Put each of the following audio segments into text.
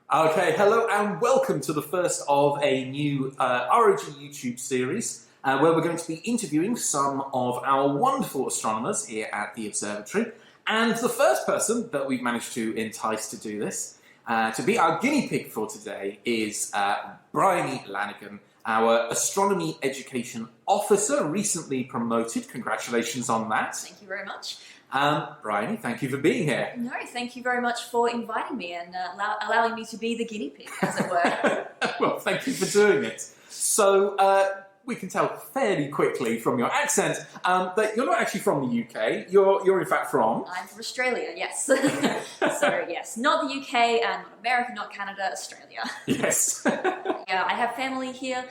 Okay, hello and welcome to the first of a new ROG YouTube series where we're going to be interviewing some of our wonderful astronomers here at the observatory. And the first person that we've managed to entice to do this, to be our guinea pig for today, is Bryony Lanigan, our Astronomy Education Officer, recently promoted. Congratulations on that. Thank you very much. Bryony, thank you for being here. No, thank you very much for inviting me and allowing me to be the guinea pig, as it were. Well, thank you for doing it. So, we can tell fairly quickly from your accent that you're not actually from the UK. You're in fact from... I'm from Australia, yes. So, yes, not the UK, not America, not Canada, Australia. Yes. Yeah, I have family here.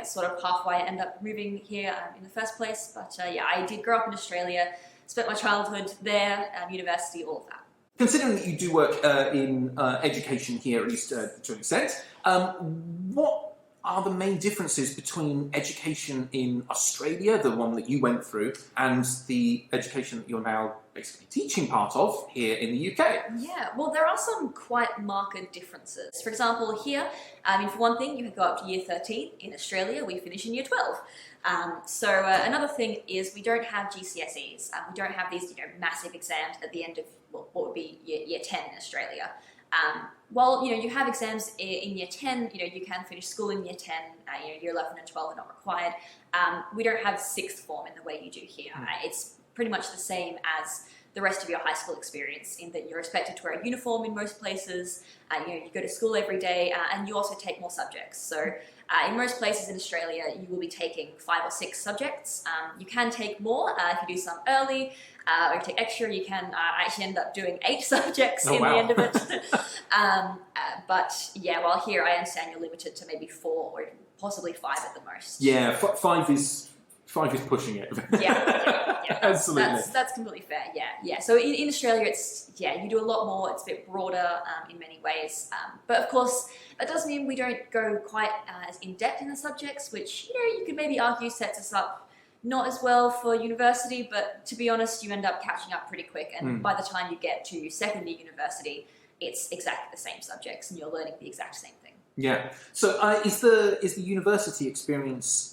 Sort of halfway I ended up moving here in the first place. But yeah, I did grow up in Australia, spent my childhood there, university, all of that. Considering that you do work in education here, at least to an extent, what are the main differences between education in Australia, the one that you went through, and the education that you're now basically teaching part of here in the UK? Yeah, well, there are some quite marked differences. For example, here, for one thing, you can go up to year 13. In Australia, we finish in year 12. Another thing is we don't have GCSEs. We don't have these massive exams at the end of what would be year 10 in Australia. While you have exams in year 10, you can finish school in year 10, year 11 and 12 are not required. We don't have sixth form in the way you do here. It's pretty much the same as the rest of your high school experience in that you're expected to wear a uniform in most places, you go to school every day, and you also take more subjects. So in most places in Australia, you will be taking 5 or 6 subjects. You can take more if you do some early, or if you take extra, you can actually end up doing 8 subjects the end of it. But yeah, while here I understand you're limited to maybe 4 or possibly 5 at the most. Yeah, 5 is pushing it. Yeah, absolutely. That's completely fair. Yeah. So in Australia, it's you do a lot more. It's a bit broader in many ways. But of course, that does mean we don't go quite as in depth in the subjects, which you could maybe argue sets us up not as well for university. But to be honest, you end up catching up pretty quick, and by the time you get to second year university, it's exactly the same subjects, and you're learning the exact same thing. Yeah. So is the university experience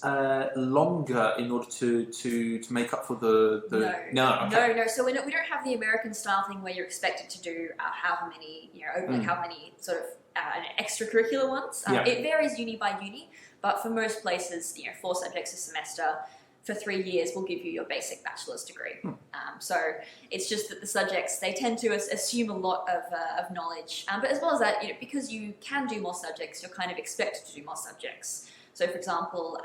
longer in order to make up for the No. So we don't have the American style thing where you're expected to do how many sort of extracurricular ones. It varies uni by uni, but for most places, 4 subjects a semester. For 3 years will give you your basic bachelor's degree. So it's just that the subjects, they tend to assume a lot of knowledge. But as well as that, because you can do more subjects, you're kind of expected to do more subjects. So for example,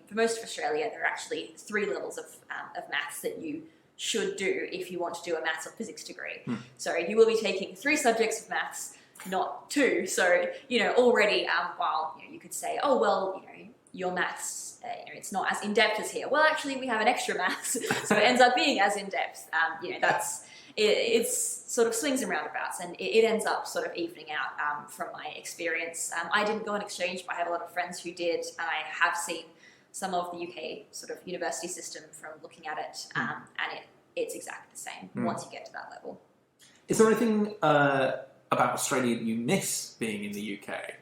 for most of Australia, there are actually 3 levels of maths that you should do if you want to do a maths or physics degree. So you will be taking 3 subjects of maths, not 2. So, already, while you could say, oh, well, your maths, it's not as in-depth as here. Well, actually, we have an extra maths, so it ends up being as in-depth. It's sort of swings and roundabouts, and it ends up sort of evening out from my experience. I didn't go on exchange, but I have a lot of friends who did, and I have seen some of the UK sort of university system from looking at it, and it's exactly the same once you get to that level. Is there anything about Australia that you miss being in the UK?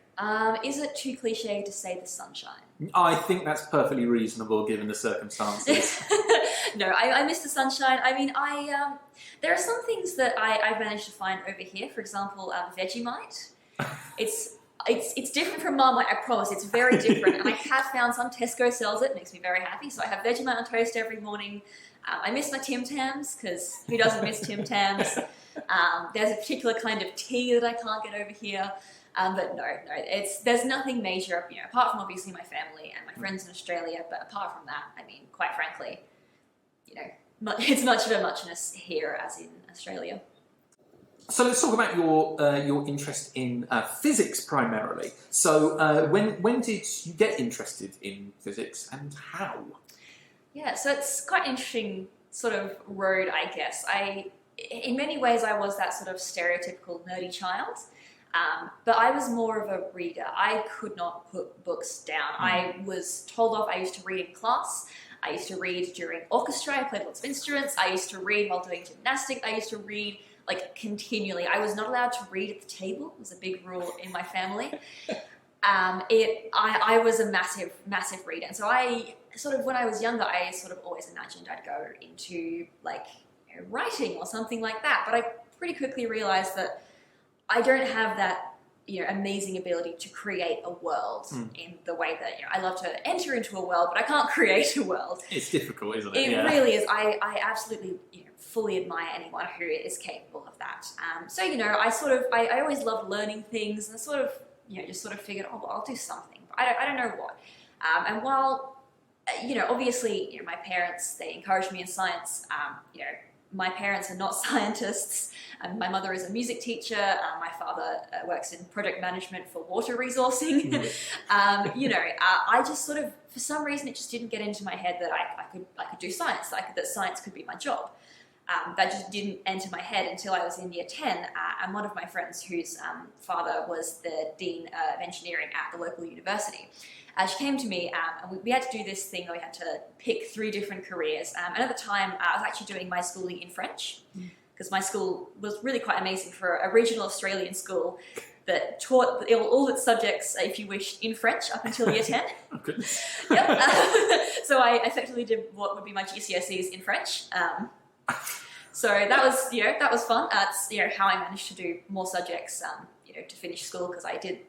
Is it too cliche to say the sunshine? I think that's perfectly reasonable given the circumstances. No, I miss the sunshine. I mean, there are some things that I've managed to find over here. For example, Vegemite. It's different from Marmite, I promise. It's very different. And I have found some Tesco sells it. It makes me very happy. So I have Vegemite on toast every morning. I miss my Tim Tams, because who doesn't miss Tim Tams? There's a particular kind of tea that I can't get over here. But no, there's nothing major, apart from obviously my family and my friends in Australia. But apart from that, I mean, quite frankly, it's much of a muchness here as in Australia. So let's talk about your interest in physics primarily. So when did you get interested in physics and how? Yeah, so it's quite an interesting sort of road, I guess. In many ways, I was that sort of stereotypical nerdy child. But I was more of a reader. I could not put books down. I was told off. I used to read in class. I used to read during orchestra. I played lots of instruments. I used to read while doing gymnastics. I used to read like continually. I was not allowed to read at the table. It was a big rule in my family. I was a massive reader. And so I sort of, when I was younger, I sort of always imagined I'd go into like writing or something like that. But I pretty quickly realized that I don't have that amazing ability to create a world in the way that I love to enter into a world, but I can't create a world. It's difficult, isn't it? It really is. I absolutely fully admire anyone who is capable of that. So I always loved learning things, and I sort of just sort of figured, oh well, I'll do something. But I don't know what. And while obviously my parents, they encouraged me in science. My parents are not scientists. My mother is a music teacher. My father works in project management for water resourcing. I just sort of, for some reason, it just didn't get into my head that I could do science, that science could be my job. That just didn't enter my head until I was in year 10. And one of my friends, whose father was the dean of engineering at the local university, she came to me and we had to do this thing where we had to pick 3 different careers. And at the time, I was actually doing my schooling in French, because my school was really quite amazing for a regional Australian school that taught all its subjects, if you wish, in French up until year 10. Oh, goodness. Yep. So I effectively did what would be my GCSEs in French. So that was fun. That's how I managed to do more subjects to finish school, because I did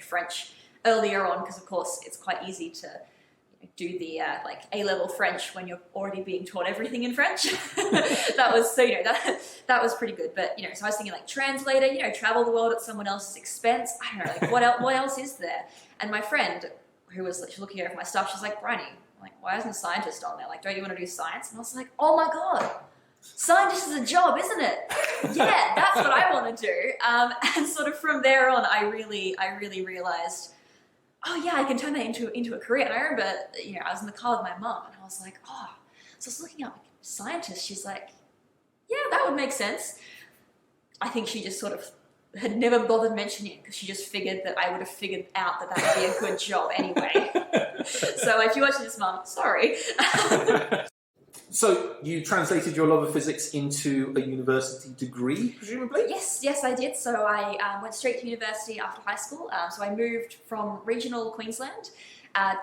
French earlier on, because of course it's quite easy to do the like A-level French when you're already being taught everything in French. That was pretty good. But so I was thinking like translator, travel the world at someone else's expense. I don't know, like what else is there? And my friend, who was looking over my stuff, she's like, Bryony, like, why isn't a scientist on there? Like, don't you want to do science? And I was like, oh my god, scientist is a job, isn't it? Yeah, that's what I want to do. And sort of from there on, I really realized, oh yeah, I can turn that into a career. And I remember, I was in the car with my mum, and I was like, oh, so I was looking up like, scientist. She's like, yeah, that would make sense. I think she just sort of had never bothered mentioning it, because she just figured that I would have figured out that would be a good job anyway. So if you're watching this, Mum, sorry. So you translated your love of physics into a university degree, presumably? Yes, I did. So I went straight to university after high school. So I moved from regional Queensland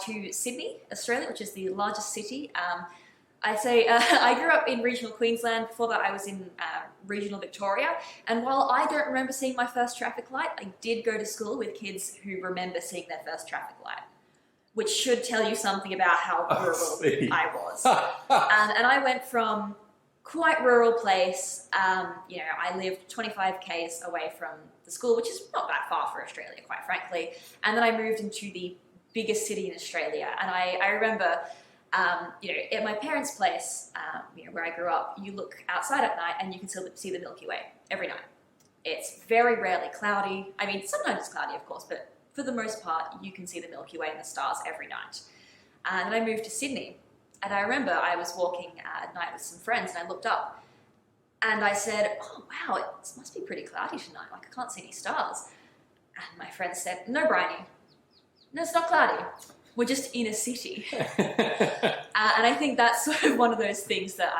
to Sydney, Australia, which is the largest city. I'd say I grew up in regional Queensland. Before that, I was in regional Victoria. And while I don't remember seeing my first traffic light, I did go to school with kids who remember seeing their first traffic light, which should tell you something about how rural I was. And I went from quite rural place. I lived 25 k's away from the school, which is not that far for Australia, quite frankly. And then I moved into the biggest city in Australia. And I remember, at my parents' place, where I grew up, you look outside at night and you can still see the Milky Way every night. It's very rarely cloudy. I mean, sometimes it's cloudy, of course, but for the most part, you can see the Milky Way and the stars every night. And then I moved to Sydney, and I remember I was walking at night with some friends, and I looked up, and I said, oh wow, it must be pretty cloudy tonight, like I can't see any stars. And my friend said, no, Bryony, no, it's not cloudy. We're just in a city. And I think that's sort of one of those things that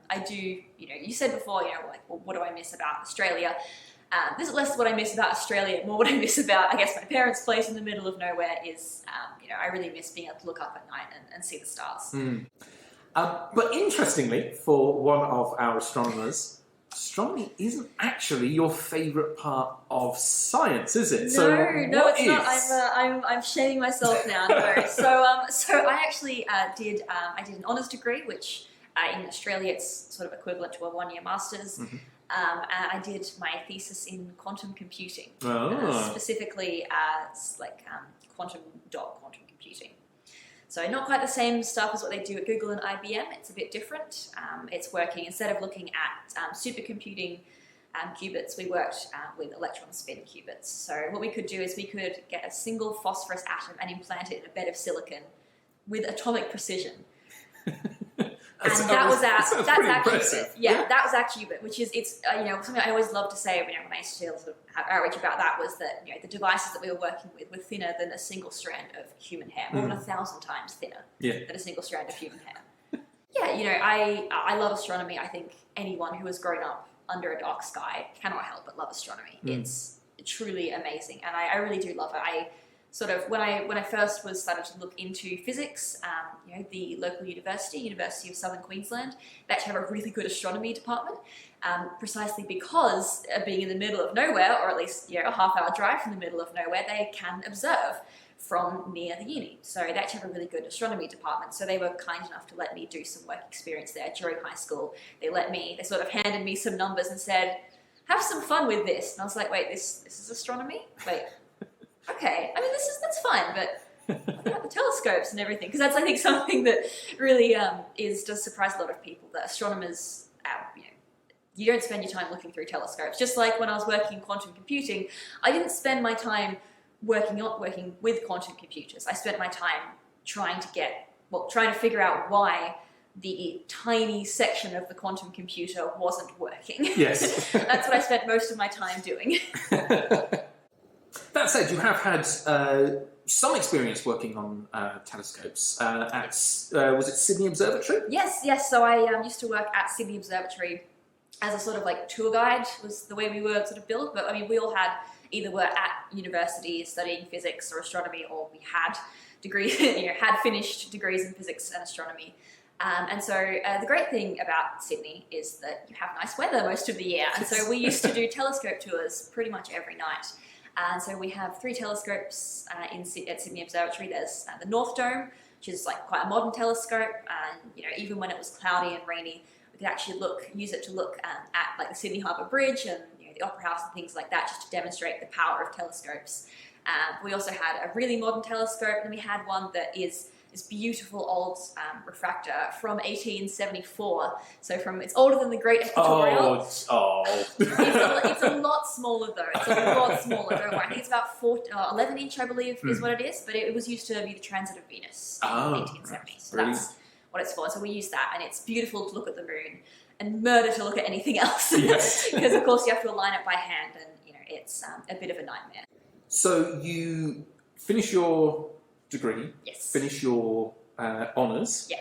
I do, you said before, like, well, what do I miss about Australia? This is less what I miss about Australia, more what I miss about, I guess, my parents' place in the middle of nowhere is, I really miss being able to look up at night and see the stars. But interestingly, for one of our astronomers, astronomy isn't actually your favourite part of science, is it? No, it's not. I'm shaming myself now. No. So I actually did an honours degree, which in Australia it's sort of equivalent to a 1-year master's. Mm-hmm. And I did my thesis in quantum computing, specifically quantum computing. So not quite the same stuff as what they do at Google and IBM. It's a bit different. It's working, instead of looking at supercomputing qubits, we worked with electron spin qubits. So what we could do is we could get a single phosphorus atom and implant it in a bed of silicon with atomic precision. And that was our qubit. Yeah, that was our qubit, which is something I always love to say when I used to sort of have outreach about that, was that the devices that we were working with were thinner than a single strand of human hair, more than 1,000 times thinner than a single strand of human hair. Yeah, I love astronomy. I think anyone who has grown up under a dark sky, cannot help but love astronomy. It's truly amazing, and I really do love it. I sort of, when I first was started to look into physics, the local University of Southern Queensland, they actually have a really good astronomy department, precisely because being in the middle of nowhere, or at least a half-hour drive from the middle of nowhere, they can observe from near the uni. So they actually have a really good astronomy department. So they were kind enough to let me do some work experience there during high school. They sort of handed me some numbers and said, have some fun with this. And I was like, wait, this is astronomy? Wait, okay. I mean, that's fine, but what about the telescopes and everything? Because that's, I think, something that really does surprise a lot of people, that astronomers, you don't spend your time looking through telescopes. Just like when I was working in quantum computing, I didn't spend my time working with quantum computers. I spent my time trying to figure out why the tiny section of the quantum computer wasn't working. Yes. That's what I spent most of my time doing. That said, you have had some experience working on telescopes at, was it Sydney Observatory? Yes. So I used to work at Sydney Observatory as a sort of like tour guide, was the way we were sort of built. But I mean, we all had either were at university studying physics or astronomy, or we had degrees, had finished degrees in physics and astronomy. And so the great thing about Sydney is that you have nice weather most of the year. And so we used to do telescope tours pretty much every night. And so we have 3 telescopes at Sydney Observatory. There's the North Dome, which is like quite a modern telescope. And even when it was cloudy and rainy, we could actually use it to look at like the Sydney Harbour Bridge and the Opera House and things like that, just to demonstrate the power of telescopes. We also had a really modern telescope, and we had one that is this beautiful old refractor from 1874. So it's older than the Great Equatorial. It's a lot smaller though. It's a lot smaller. Don't worry. I think it's about 11 inch, I believe, is what it is. But it was used to be the transit of Venus in 1870. So that's what it's for. So we use that, and it's beautiful to look at the moon, and murder to look at anything else. Yes. Because of course you have to align it by hand, and it's a bit of a nightmare. So you finish your degree, yes. Finish your honours. Yeah.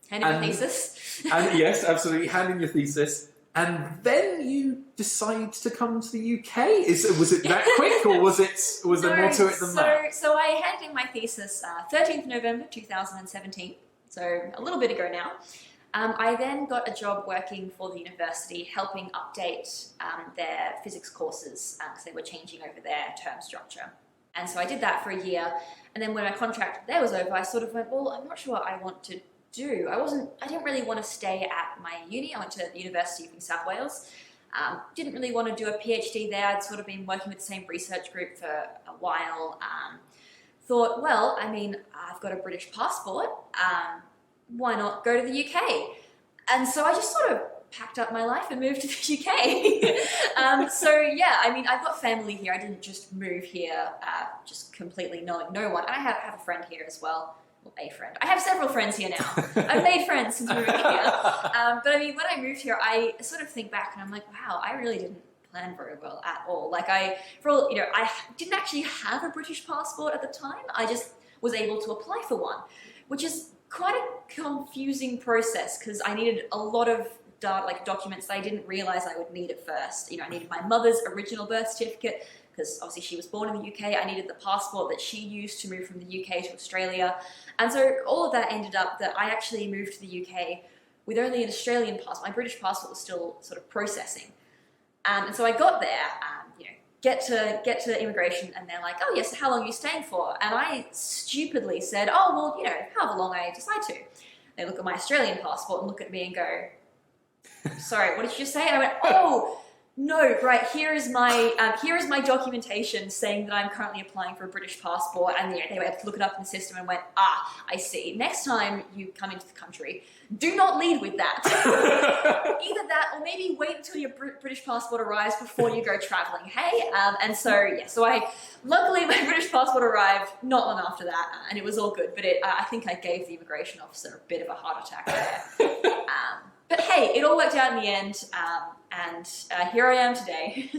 Hand in your thesis. And yes, absolutely, hand in your thesis. And then you decide to come to the UK. Was it that quick, or was there more to it than that? So I handed in my thesis 13th November 2017, so a little bit ago now. I then got a job working for the university, helping update their physics courses because they were changing over their term structure. And so I did that for a year, and then when my contract there was over, I sort of went, well, I'm not sure what I want to do. I didn't really want to stay at my uni. I went to the University of New South Wales. Didn't really want to do a PhD there. I'd sort of been working with the same research group for a while. Thought, well, I mean, I've got a British passport. Why not go to the UK? And so I just sort of packed up my life and moved to the UK. So yeah, I mean, I've got family here. I didn't just move here just completely knowing no one. And I have a friend here as well. Well, a friend. I have several friends here now. I've made friends since moving here. But I mean, when I moved here, I sort of think back and I'm like, wow, I really didn't plan very well at all. Like I didn't actually have a British passport at the time. I just was able to apply for one, which is quite a confusing process because I needed a lot of documents that I didn't realize I would need at first. I needed my mother's original birth certificate because obviously she was born in the UK. I needed the passport that she used to move from the UK to Australia. And so all of that ended up that I actually moved to the UK with only an Australian passport. My British passport was still sort of processing. And so I got there, get to immigration, and they're like, oh yes, how long are you staying for? And I stupidly said, oh, well, however long I decide to. They look at my Australian passport and look at me and go, sorry, what did you just say? And I went, oh, no, right, here is my documentation saying that I'm currently applying for a British passport. And they were able to look it up in the system and went, I see. Next time you come into the country, do not lead with that. Either that or maybe wait until your British passport arrives before you go travelling, hey? And so, yeah, luckily my British passport arrived not long after that, and it was all good. But I think I gave the immigration officer a bit of a heart attack there. But hey, it all worked out in the end, and here I am today.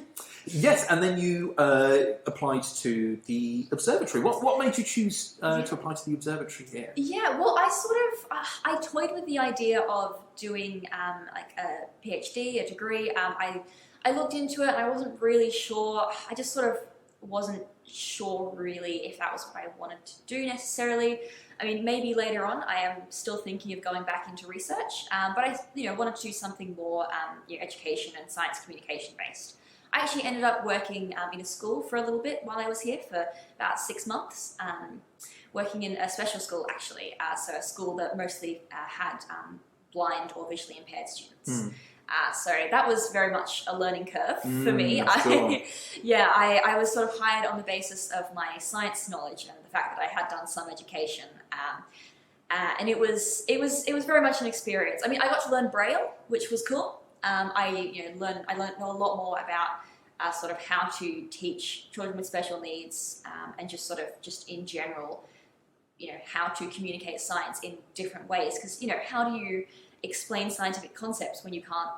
Yes, and then you applied to the observatory. What made you choose to apply to the observatory here? Yeah, well, I sort of I toyed with the idea of doing like a PhD, a degree. I looked into it and I wasn't really sure. I just sort of wasn't sure really if that was what I wanted to do necessarily. I mean, maybe later on I am still thinking of going back into research, but I wanted to do something more education and science communication based. I actually ended up working in a school for a little bit while I was here for about 6 months, working in a special school actually, so a school that mostly had blind or visually impaired students. So that was very much a learning curve for me. Cool. I was sort of hired on the basis of my science knowledge and the fact that I had done some education, and it was very much an experience. I mean, I got to learn Braille, which was cool. I learned a lot more about sort of how to teach children with special needs, and just in general, how to communicate science in different ways. Because how do you explain scientific concepts when you can't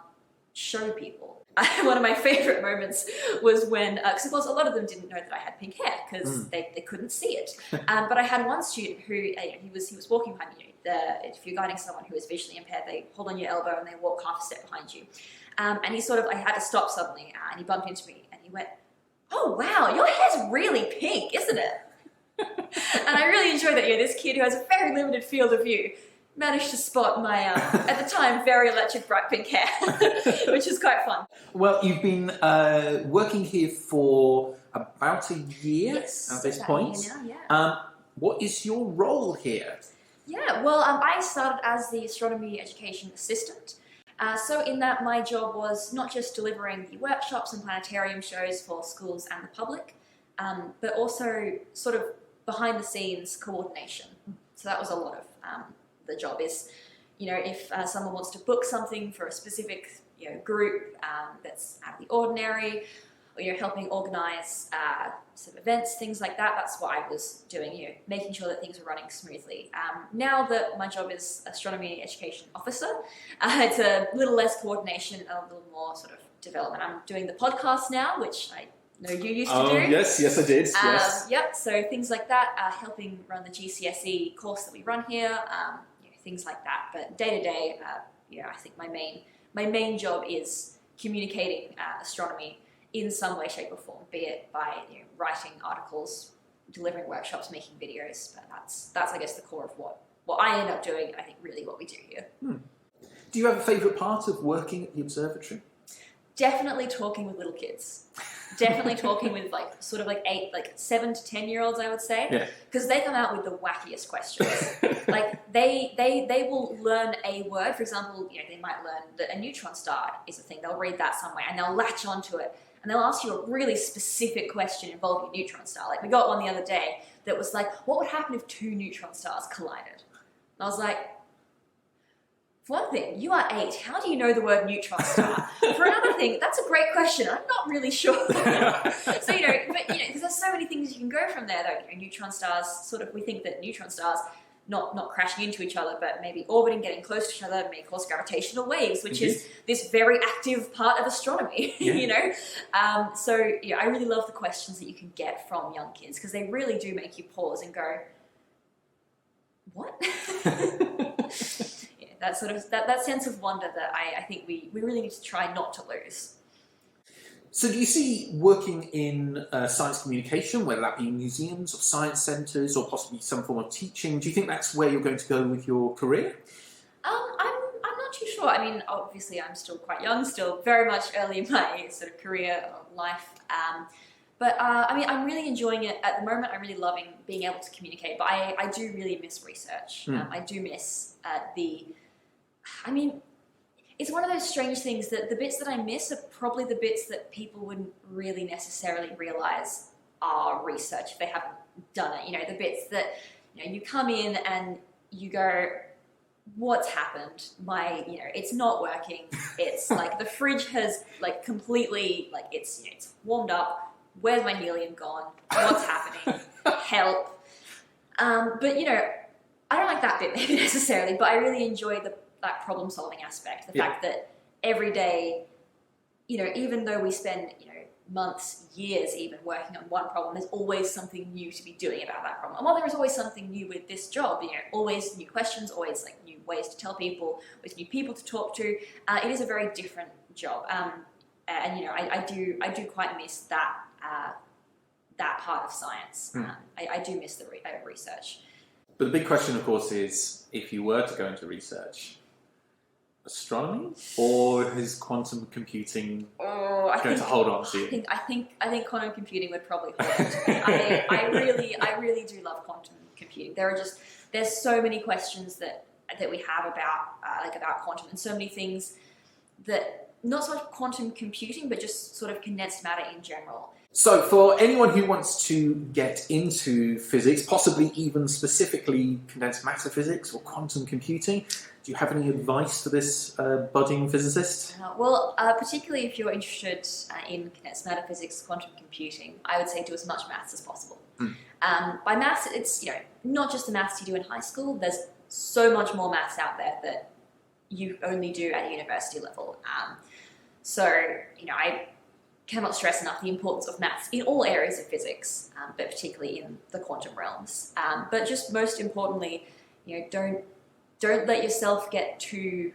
show people? One of my favorite moments was when, because of course a lot of them didn't know that I had pink hair because they couldn't see it. But I had one student who he was walking behind me. If you're guiding someone who is visually impaired, they hold on your elbow and they walk half a step behind you. And I had to stop suddenly, and he bumped into me and he went, "Oh wow, your hair's really pink, isn't it?" And I really enjoyed that. This kid who has a very limited field of view managed to spot my, at the time, very electric bright pink hair, which is quite fun. Well, you've been working here for about a year at this point. Now, yeah. What is your role here? Yeah, well, I started as the Astronomy Education Assistant. So in that, my job was not just delivering the workshops and planetarium shows for schools and the public, but also sort of behind the scenes coordination. So that was a lot of the job is, if someone wants to book something for a specific group that's out of the ordinary, or helping organise some events, things like that. That's what I was doing, making sure that things were running smoothly. Now that my job is Astronomy Education Officer, it's a little less coordination and a little more sort of development. I'm doing the podcast now, which I know you used to do. Yes, I did. Yes. Yep, so things like that, helping run the GCSE course that we run here, things like that. But day to day, I think my main job is communicating astronomy in some way, shape or form, be it by writing articles, delivering workshops, making videos. But that's I guess the core of what I end up doing, and I think really what we do here. Do you have a favourite part of working at the observatory? Definitely talking with little kids. Definitely talking with 7 to 10 year olds, I would say, because they come out with the wackiest questions. They will learn a word. For example, they might learn that a neutron star is a thing. They'll read that somewhere and they'll latch onto it. And they'll ask you a really specific question involving a neutron star. Like we got one the other day that was like, what would happen if 2 neutron stars collided? And I was like, for one thing, you are 8. How do you know the word neutron star? For another thing, that's a great question. I'm not really sure. So, because there's so many things you can go from there, though. Neutron stars, we think that neutron stars, not crashing into each other, but maybe orbiting, getting close to each other, may cause gravitational waves, which is this very active part of astronomy, I really love the questions that you can get from young kids, because they really do make you pause and go, what? That sort of that sense of wonder that I think we really need to try not to lose. So do you see working in science communication, whether that be museums or science centres or possibly some form of teaching, do you think that's where you're going to go with your career? I'm not too sure. I mean, obviously I'm still quite young, still very much early in my sort of career life. But I'm really enjoying it at the moment. I'm really loving being able to communicate, but I do really miss research. I do miss it's one of those strange things that the bits that I miss are probably the bits that people wouldn't really necessarily realise are research if they haven't done it. The bits that, you come in and you go, what's happened? It's not working. It's like the fridge has completely, it's warmed up. Where's my helium gone? What's happening? Help. But I don't like that bit maybe necessarily, but I really enjoy that problem-solving aspect. The fact that every day, even though we spend, months, years even working on one problem, there's always something new to be doing about that problem. And while there is always something new with this job, always new questions, always like new ways to tell people, always new people to talk to, it is a very different job. And I do quite miss that that part of science. I do miss the research. But the big question, of course, is if you were to go into research, astronomy or is quantum computing going to hold on to you? I think quantum computing would probably hold on to me. I really do love quantum computing. There's so many questions that we have about quantum, and so many things that not so much quantum computing, but just sort of condensed matter in general. So for anyone who wants to get into physics, possibly even specifically condensed matter physics or quantum computing, do you have any advice for this budding physicist? Particularly if you're interested in condensed matter physics, quantum computing, I would say do as much maths as possible. By maths, it's not just the maths you do in high school. There's so much more maths out there that you only do at university level. I cannot stress enough the importance of maths in all areas of physics, but particularly in the quantum realms. But just most importantly, don't let yourself get too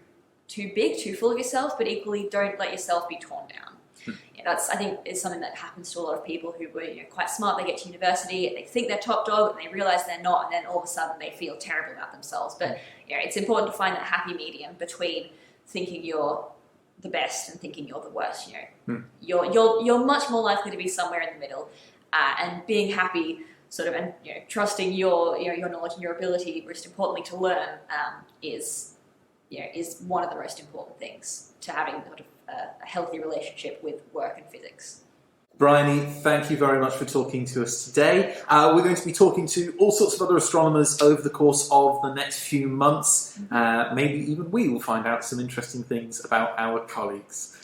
big, too full of yourself, but equally don't let yourself be torn down. That's, I think, is something that happens to a lot of people who were quite smart. They get to university, they think they're top dog, and they realise they're not, and then all of a sudden they feel terrible about themselves. But it's important to find that happy medium between thinking you're the best and thinking you're the worst. You're much more likely to be somewhere in the middle, and being happy, and trusting your knowledge and your ability, most importantly to learn, is one of the most important things to having a healthy relationship with work and physics. Bryony, thank you very much for talking to us today. We're going to be talking to all sorts of other astronomers over the course of the next few months. Maybe even we will find out some interesting things about our colleagues.